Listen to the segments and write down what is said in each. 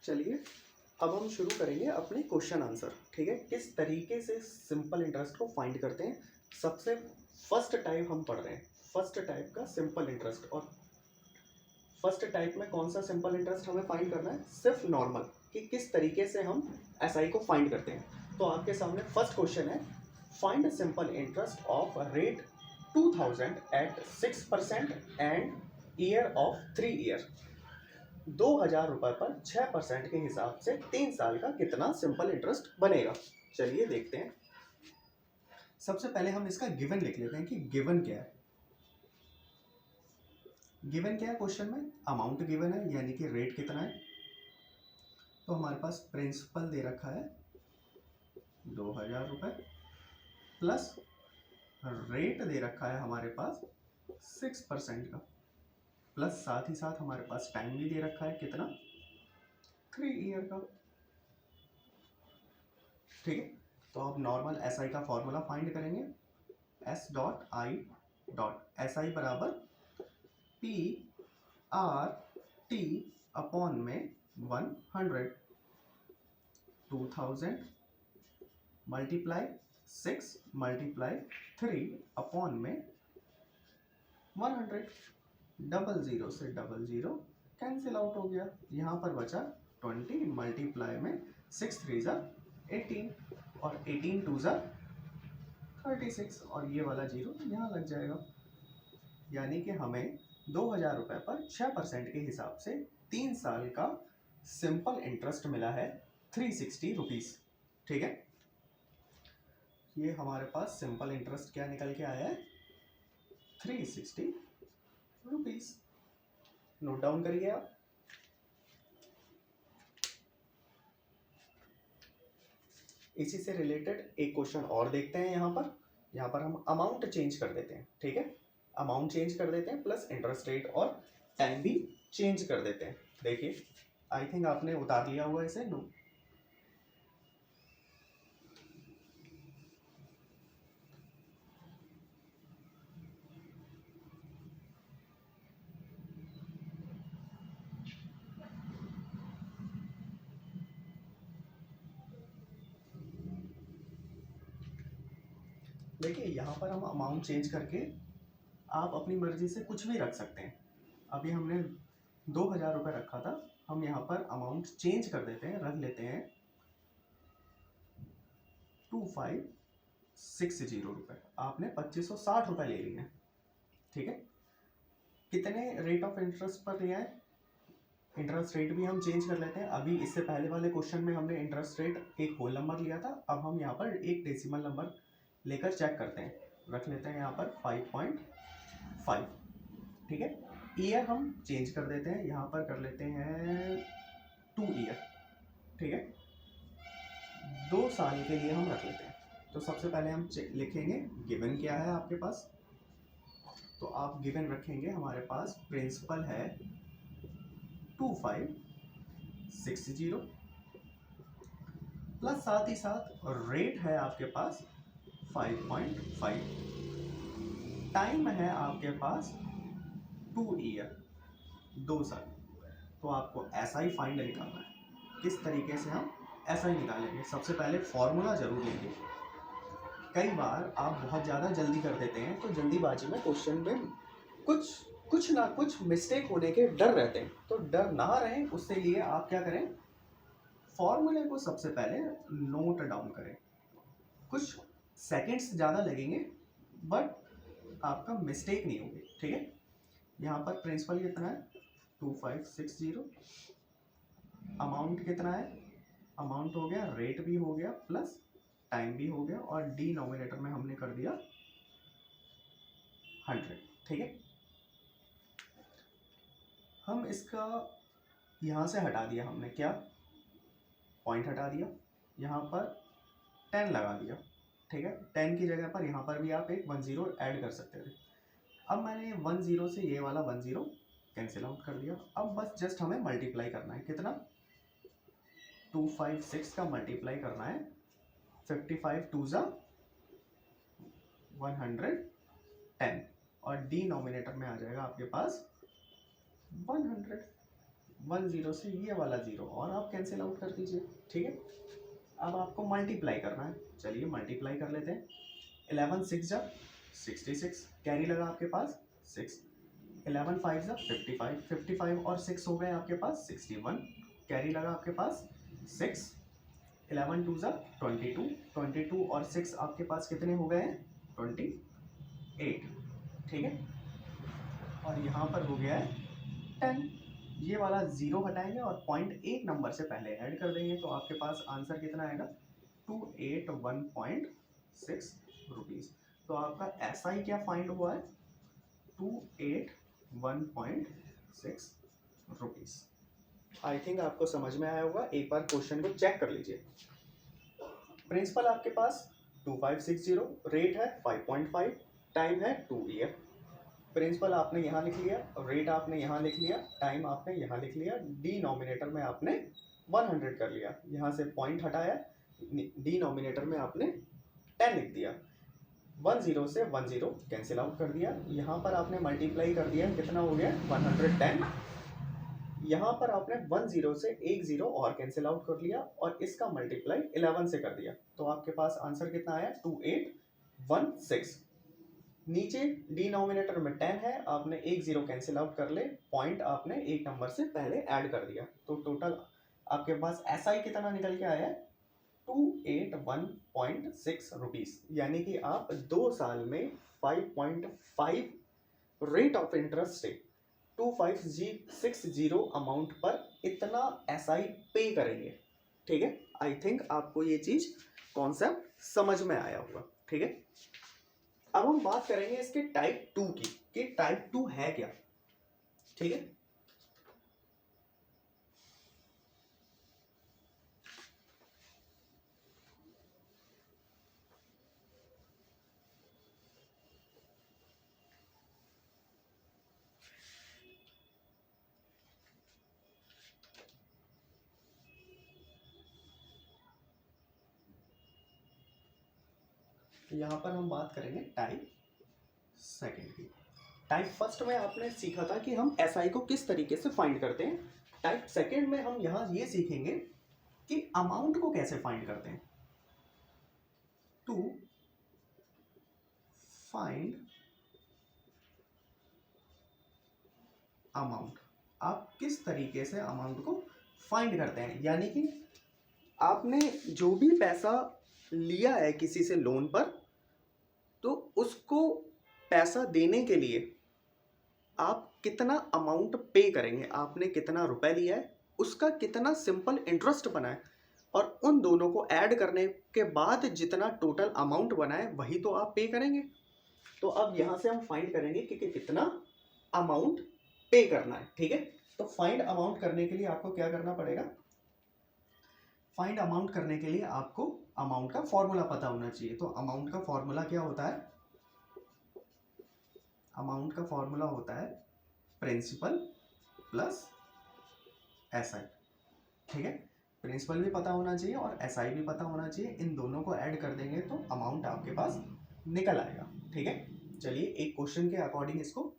चलिए अब हम शुरू करेंगे अपने क्वेश्चन आंसर। ठीक है, किस तरीके से सिंपल इंटरेस्ट को फाइंड करते हैं। सबसे फर्स्ट टाइप हम पढ़ रहे हैं, फर्स्ट टाइप का सिंपल इंटरेस्ट। और फर्स्ट टाइप में कौन सा सिंपल इंटरेस्ट हमें फाइंड करना है, सिर्फ नॉर्मल, कि किस तरीके से हम एसआई को फाइंड करते हैं। तो आपके सामने फर्स्ट क्वेश्चन है, find simple interest of rate 2000 at 6% and year of 3 year. 2000 रुपये पर 6% के हिसाब से 3 साल का कितना सिंपल इंटरेस्ट बनेगा। चलिए देखते हैं। सबसे पहले हम इसका गिवन लिख लेते हैं कि गिवन क्या है। गिवन क्या है क्वेश्चन में, अमाउंट गिवन है यानी कि रेट कितना है। तो हमारे पास प्रिंसिपल दे रखा है 2000 रुपये प्लस रेट दे रखा है हमारे पास 6% का, प्लस साथ ही साथ हमारे पास टाइम भी दे रखा है कितना, 3 ईयर का। ठीक है, तो अब नॉर्मल एसआई का फॉर्मूला फाइंड करेंगे। S dot I dot S I बराबर पी आर टी अपॉन में 100, 2000 मल्टीप्लाई 6 मल्टीप्लाई 3 अपॉन में 100। 00 से 00 कैंसिल आउट हो गया। यहाँ पर बचा 20 मल्टीप्लाई में 6 3 ज़ा 18 और 18 2 ज़ा 36 और ये वाला जीरो यहाँ लग जाएगा। यानी कि हमें 2000 रुपये पर 6% के हिसाब से 3 साल का सिंपल इंटरेस्ट मिला है 360 रुपीज़। ठीक है, ये हमारे पास सिंपल इंटरेस्ट क्या निकल के आया है, 360 रुपीज़। नोट डाउन करिए आप। इसी से रिलेटेड एक क्वेश्चन और देखते हैं। यहाँ पर हम अमाउंट चेंज कर देते हैं। ठीक है, अमाउंट चेंज कर देते हैं प्लस इंटरेस्ट रेट और टाइम भी चेंज कर देते हैं। देखिए, आई थिंक आपने उतार लिया हुआ इसे। नो, देखिए यहाँ पर हम अमाउंट चेंज करके आप अपनी मर्जी से कुछ भी रख सकते हैं। अभी हमने 2000 रुपये रखा था, हम यहाँ पर अमाउंट चेंज कर देते हैं, रख लेते हैं 2560 रुपये। आपने 2560 रुपये ले लिए हैं। ठीक है, कितने रेट ऑफ इंटरेस्ट पर लिया है, इंटरेस्ट रेट भी हम चेंज कर लेते हैं। अभी इससे पहले वाले क्वेश्चन में हमने इंटरेस्ट रेट एक होल नंबर लिया था, अब हम यहाँ पर एक डेसिमल नंबर लेकर चेक करते हैं। रख लेते हैं यहाँ पर 5.5। ठीक है, ईयर हम चेंज कर देते हैं, यहाँ पर कर लेते हैं 2 ईयर। ठीक है, 2 साल के लिए हम रख लेते हैं। तो सबसे पहले हम लिखेंगे गिवन क्या है आपके पास। तो आप गिवन रखेंगे, हमारे पास प्रिंसिपल है 2560 प्लस साथ ही साथ रेट है आपके पास 5.5, टाइम है आपके पास 2 ईयर, 2 साल। तो आपको एसआई फाइंड निकालना है। किस तरीके से हम एसआई निकालेंगे, सबसे पहले फॉर्मूला जरूर लेंगे। कई बार आप बहुत ज़्यादा जल्दी कर देते हैं, तो जल्दीबाजी में क्वेश्चन में कुछ ना कुछ मिस्टेक होने के डर रहते हैं। तो डर ना रहे उससे लिए आप क्या करें, फॉर्मूले को सबसे पहले नोट डाउन करें। कुछ सेकंड्स ज़्यादा लगेंगे बट आपका मिस्टेक नहीं होगी। ठीक है, यहाँ पर प्रिंसिपल कितना है 2560, अमाउंट कितना है, अमाउंट हो गया, रेट भी हो गया, प्लस टाइम भी हो गया, और डिनोमिनेटर में हमने कर दिया 100। ठीक है, हम इसका यहाँ से हटा दिया, हमने क्या पॉइंट हटा दिया, यहाँ पर 10 लगा दिया। ठीक है, 10 की जगह पर यहाँ पर भी आप एक 10 ऐड कर सकते थे। अब मैंने 10 से ये वाला 10 कैंसिल आउट कर दिया। अब बस जस्ट हमें मल्टीप्लाई करना है, कितना 256 का मल्टीप्लाई करना है 55 2 ज़ा 110 और डिनोमिनेटर में आ जाएगा आपके पास 100। 10 से ये वाला 0 और आप कैंसिल आउट कर दीजिए, ठीक है। अब आपको मल्टीप्लाई करना है, चलिए मल्टीप्लाई कर लेते हैं। 11 6 जा 66, कैरी लगा आपके पास 6। 11 5 जा 55, 55 और 6 हो गए आपके पास 61, कैरी लगा आपके पास 6। 11 2 जा 22, 22 और 6 आपके पास कितने हो गए हैं 28, ठीक है। और यहाँ पर हो गया है 10। ये वाला 0 हटाएंगे और पॉइंट एक नंबर से पहले ऐड कर देंगे तो आपके पास आंसर कितना आएगा 281.6 रुपीज़। तो आपका ऐसा ही क्या फाइंड हुआ है 281.6 रुपीज़। आई थिंक आपको समझ में आया होगा, एक बार क्वेश्चन को चेक कर लीजिए। प्रिंसिपल आपके पास 2560, रेट है 5.5, टाइम है 2 ईयर। प्रिंसिपल आपने यहाँ लिख लिया, रेट आपने यहाँ लिख लिया, टाइम आपने यहाँ लिख लिया, डिनोमिनेटर में आपने 100 कर लिया, यहाँ से पॉइंट हटाया, डिनोमिनेटर में आपने 10 लिख दिया, 10 से 10 कैंसिल आउट कर दिया, यहाँ पर आपने मल्टीप्लाई कर दिया, कितना हो गया 110। यहाँ पर आपने 10 से एक 0 और कैंसिल आउट कर लिया और इसका मल्टीप्लाई 11 से कर दिया, तो आपके पास आंसर कितना आया 2816। नीचे डिनोमिनेटर में 10 है, आपने एक 0 कैंसिल आउट कर ले, पॉइंट आपने एक नंबर से पहले ऐड कर दिया, तो टोटल आपके पास ऐसा ही कितना निकल के आया 281.6 रुपीज़। यानी कि आप 2 साल में 5.5 रेट ऑफ इंटरेस्ट से 2560 अमाउंट पर इतना SI पे करेंगे, ठीक है। आई थिंक आपको ये चीज़ कॉन्सेप्ट समझ में आया होगा, ठीक है। अब हम बात करेंगे इसके टाइप 2 की, कि टाइप 2 है क्या, ठीक है। यहाँ पर हम बात करेंगे टाइप सेकंड की। टाइप फर्स्ट में आपने सीखा था कि हम SI को किस तरीके से फाइंड करते हैं। टाइप सेकंड में हम यहाँ ये सीखेंगे कि अमाउंट को कैसे फाइंड करते हैं। टू फाइंड अमाउंट, आप किस तरीके से अमाउंट को फाइंड करते हैं, यानी कि आपने जो भी पैसा लिया है किसी से लोन पर, तो उसको पैसा देने के लिए आप कितना अमाउंट पे करेंगे, आपने कितना रुपए लिया है, उसका कितना सिंपल इंटरेस्ट बना है, और उन दोनों को ऐड करने के बाद जितना टोटल अमाउंट बना है वही तो आप पे करेंगे। तो अब यहाँ से हम फाइंड करेंगे कि कितना अमाउंट पे करना है, ठीक है। तो फाइंड अमाउंट करने के लिए आपको क्या करना पड़ेगा, फाइंड अमाउंट करने के लिए आपको अमाउंट का फॉर्मूला पता होना चाहिए। तो अमाउंट का फॉर्मूला क्या होता है, अमाउंट का फॉर्मूला होता है प्रिंसिपल प्लस SI, ठीक है। प्रिंसिपल भी पता होना चाहिए और SI भी पता होना चाहिए, इन दोनों को ऐड कर देंगे तो अमाउंट आपके पास निकल आएगा, ठीक है। चलिए एक क्वेश्चन के अकॉर्डिंग इसको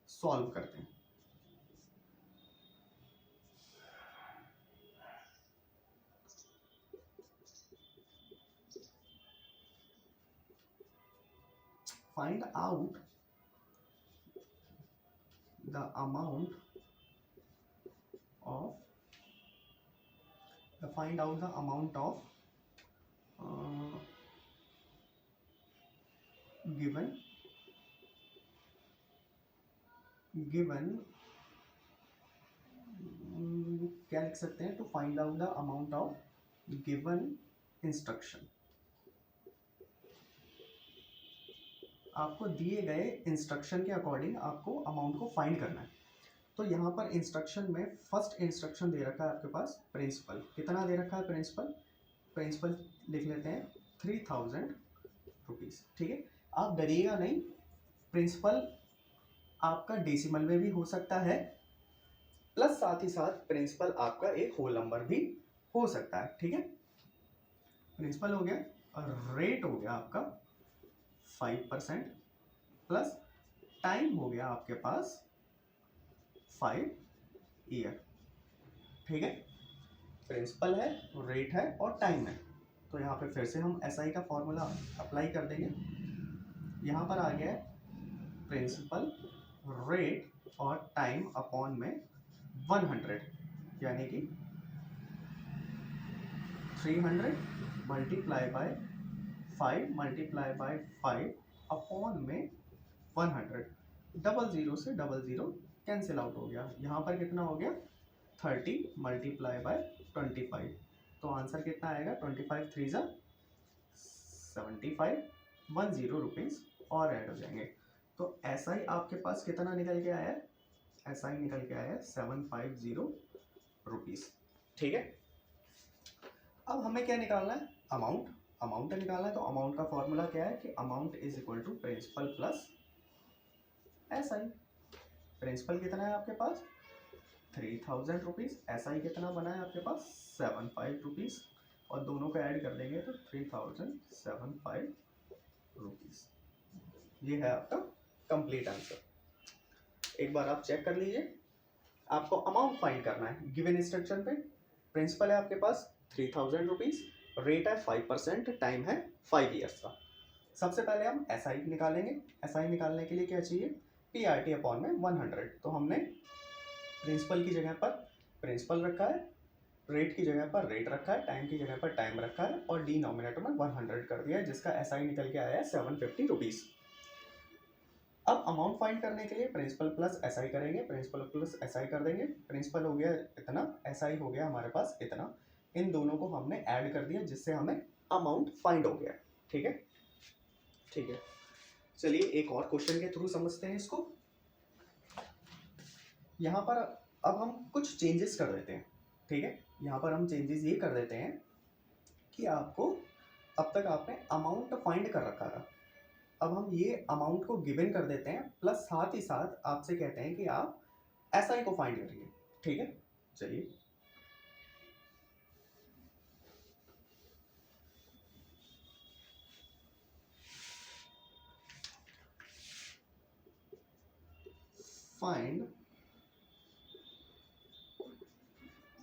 सॉल्व करते हैं। Find out the amount of find out the amount of given क्या लिख सकते हैं, to find out the amount of given instruction. आपको दिए गए इंस्ट्रक्शन के अकॉर्डिंग आपको अमाउंट को फाइंड करना है। तो यहाँ पर इंस्ट्रक्शन में फर्स्ट इंस्ट्रक्शन दे रखा है आपके पास प्रिंसिपल, कितना दे रखा है प्रिंसिपल, प्रिंसिपल लिख लेते हैं 3000 रुपीज़, ठीक है। आप डरिएगा नहीं, प्रिंसिपल आपका डेसिमल में भी हो सकता है, प्लस साथ ही साथ प्रिंसिपल आपका एक होल नंबर भी हो सकता है, ठीक है। प्रिंसिपल हो गया और रेट हो गया आपका 5% प्लस टाइम हो गया आपके पास 5 ईयर, ठीक है, प्रिंसिपल है, रेट है और टाइम है। तो यहाँ पे फिर से हम SI का फॉर्मूला अप्लाई कर देंगे। यहाँ पर आ गया है प्रिंसिपल, रेट और टाइम अपॉन में 100, यानी कि 300 multiply by 5 multiply by 5 upon में 100। डबल ज़ीरो से डबल ज़ीरो कैंसिल आउट हो गया। यहाँ पर कितना हो गया 30 मल्टीप्लाई बाय 25। तो आंसर कितना आएगा 25 3 ज़ा 75, 10 रुपीज़ और ऐड हो जाएंगे। तो SI आपके पास कितना निकल के आया है, SI निकल के आया है 750 रुपीज़। ठीक है, अब हमें क्या निकालना है, अमाउंट निकालना है। तो अमाउंट का फॉर्मूला क्या है कि amount is equal to principal plus SI। Principal कितना है आपके पास 3000 रुपीज़, SI कितना बना है आपके पास 75 रुपीज़, और दोनों को ऐड कर देंगे तो 3075 रुपीज़। ये है आपका कंप्लीट आंसर। एक बार आप चेक कर लीजिए। आपको अमाउंट फाइंड करना है गिवन इंस्ट्रक्शन पे। प्रिंसिपल है आपके पास 3000 रुपीज़, रेट है 5%, टाइम है 5 ईयर्स का। सबसे पहले हम SI निकालेंगे। SI निकालने के लिए क्या चाहिए, PRT अपॉन में 100। तो हमने प्रिंसिपल की जगह पर प्रिंसिपल रखा है, रेट की जगह पर रेट रखा है, टाइम की जगह पर टाइम रखा है और डिनोमिनेटर में 100 कर दिया है, जिसका SI निकल के आया है 750 रुपीज़। अब अमाउंट फाइंड करने के लिए प्रिंसिपल प्लस SI करेंगे, प्रिंसिपल प्लस SI कर देंगे। प्रिंसिपल हो गया इतना, SI हो गया हमारे पास इतना, इन दोनों को हमने ऐड कर दिया जिससे हमें अमाउंट फाइंड हो गया। ठीक है, ठीक है, चलिए एक और क्वेश्चन के थ्रू समझते हैं इसको। यहाँ पर अब हम कुछ चेंजेस कर देते हैं। ठीक है, यहाँ पर हम चेंजेस ये कर देते हैं कि आपको अब तक आपने अमाउंट फाइंड कर रखा था, अब हम ये अमाउंट को गिवन कर देते हैं, प्लस साथ ही साथ आपसे कहते हैं कि आप SI को फाइंड करिए। ठीक है, चलिए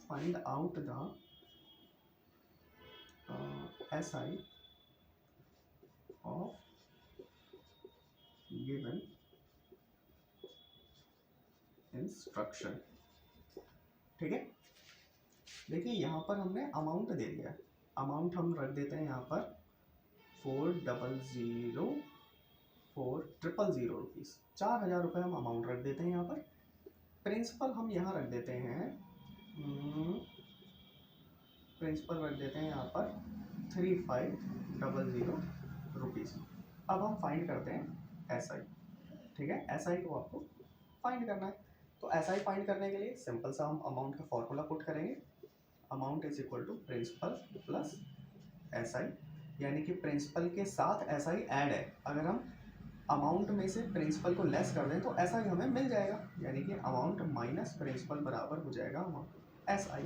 find out the SI of given instruction. ठीक है, देखिए यहाँ पर हमने अमाउंट दे दिया है, अमाउंट हम रख देते हैं यहाँ पर 4000 रुपीज़, 4000 रुपये हम अमाउंट रख देते हैं यहाँ पर। प्रिंसिपल हम यहाँ रख देते हैं, प्रिंसिपल रख देते हैं यहाँ पर 3500 रुपीज़। अब हम फाइंड करते हैं SI। ठीक है, SI को आपको फाइंड करना है। तो SI फाइंड करने के लिए सिंपल सा हम अमाउंट का फॉर्मूला पुट करेंगे, amount is equal to principal plus SI, यानी कि प्रिंसिपल के साथ SI ऐड है। अगर हम अमाउंट में से प्रिंसिपल को लेस कर दें तो SI हमें मिल जाएगा, यानी कि अमाउंट माइनस प्रिंसिपल बराबर हो जाएगा SI।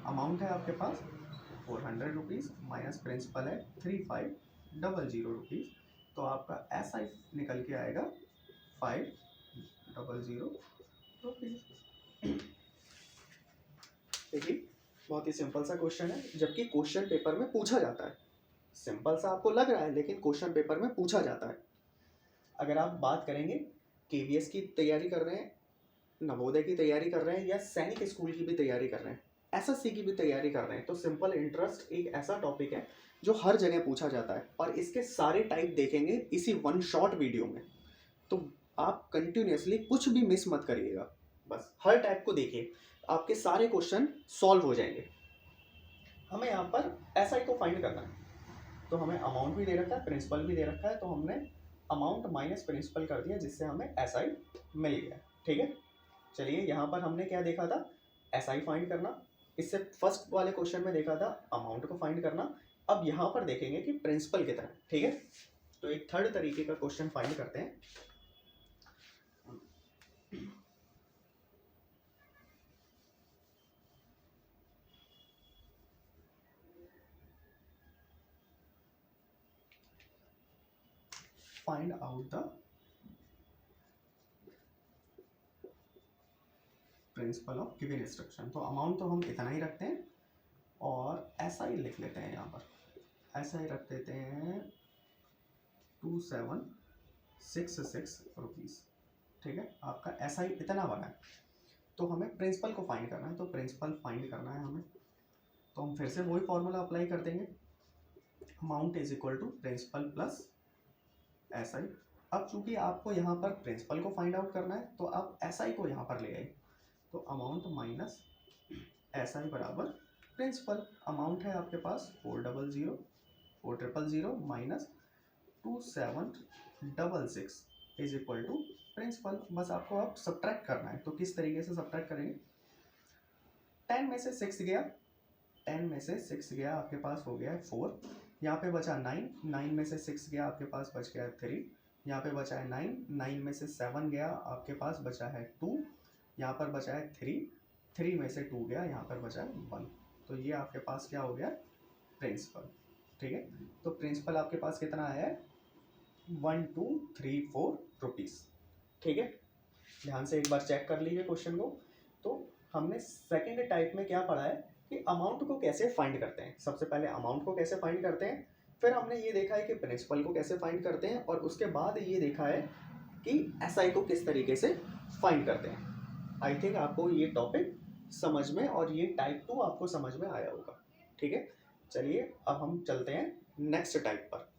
अमाउंट है आपके पास 400 रुपीज़, माइनस प्रिंसिपल है 3500 रुपीज़, तो आपका SI निकल के आएगा 500 रुपीज़। देखिए बहुत ही सिंपल सा क्वेश्चन है, जबकि क्वेश्चन पेपर में पूछा जाता है। सिंपल सा आपको लग रहा है लेकिन क्वेश्चन पेपर में पूछा जाता है। अगर आप बात करेंगे KVS की तैयारी कर रहे हैं, नवोदय की तैयारी कर रहे हैं, या सैनिक स्कूल की भी तैयारी कर रहे हैं, SSC की भी तैयारी कर रहे हैं, तो सिंपल इंटरेस्ट एक ऐसा टॉपिक है जो हर जगह पूछा जाता है, और इसके सारे टाइप देखेंगे इसी वन शॉट वीडियो में। तो आप कंटिन्यूसली कुछ भी मिस मत करिएगा, बस हर टाइप को देखिए, आपके सारे क्वेश्चन सॉल्व हो जाएंगे। हमें यहाँ पर SI को फाइंड करना है, तो हमें अमाउंट भी दे रखा है, प्रिंसिपल भी दे रखा है, तो हमने अमाउंट माइनस प्रिंसिपल कर दिया जिससे हमें SI मिल गया। ठीक है, चलिए यहाँ पर हमने क्या देखा था, SI फाइंड करना, इससे फर्स्ट वाले क्वेश्चन में देखा था अमाउंट को फाइंड करना। अब यहाँ पर देखेंगे कि प्रिंसिपल कितना है। ठीक है, तो एक थर्ड तरीके का क्वेश्चन फाइंड करते हैं। Find out the principle of given instruction. तो अमाउंट तो हम इतना ही रखते हैं और ऐसा ही लिख लेते हैं, यहाँ पर ऐसा ही रख देते हैं 2766 रुपीज़। ठीक है, आपका ऐसा ही इतना बना है। तो हमें प्रिंसिपल को फाइंड करना है, तो प्रिंसिपल फाइंड करना है हमें, तो हम फिर से वही फॉर्मूला अप्लाई कर देंगे, amount is equal to principal plus S I. अब चूंकि आपको यहाँ पर प्रिंसिपल को फाइंड आउट करना है तो आप एस आई को यहाँ पर ले आए, तो अमाउंट माइनस एस आई बराबर प्रिंसिपल। अमाउंट है आपके पास 400 minus 2766 is equal to principal. बस आपको अब सब्ट्रैक्ट करना है, तो किस तरीके से सब्ट्रैक्ट करेंगे, 10 में से 6 गया, 10 में से 6 गया आपके पास हो गया है 4, यहाँ पे बचा 9, 9 में से 6 गया आपके पास बच गया है 3, यहाँ पे बचा है 9, 9 में से 7 गया आपके पास बचा है 2, यहाँ पर बचा है 3, 3 में से 2 गया यहाँ पर बचा है 1। तो ये आपके पास क्या हो गया, प्रिंसिपल। ठीक है, तो प्रिंसिपल आपके पास कितना आया है, 1234 रुपीज़। ठीक है, ध्यान से एक बार चेक कर लीजिए क्वेश्चन को। तो हमने सेकेंड टाइप में क्या पढ़ा है कि अमाउंट को कैसे फाइंड करते हैं। सबसे पहले अमाउंट को कैसे फाइंड करते हैं, फिर हमने ये देखा है कि प्रिंसिपल को कैसे फाइंड करते हैं, और उसके बाद ये देखा है कि एसआई को किस तरीके से फाइंड करते हैं। आई थिंक आपको ये टॉपिक समझ में और ये टाइप 2 आपको समझ में आया होगा। ठीक है, चलिए अब हम चलते हैं नेक्स्ट टाइप पर।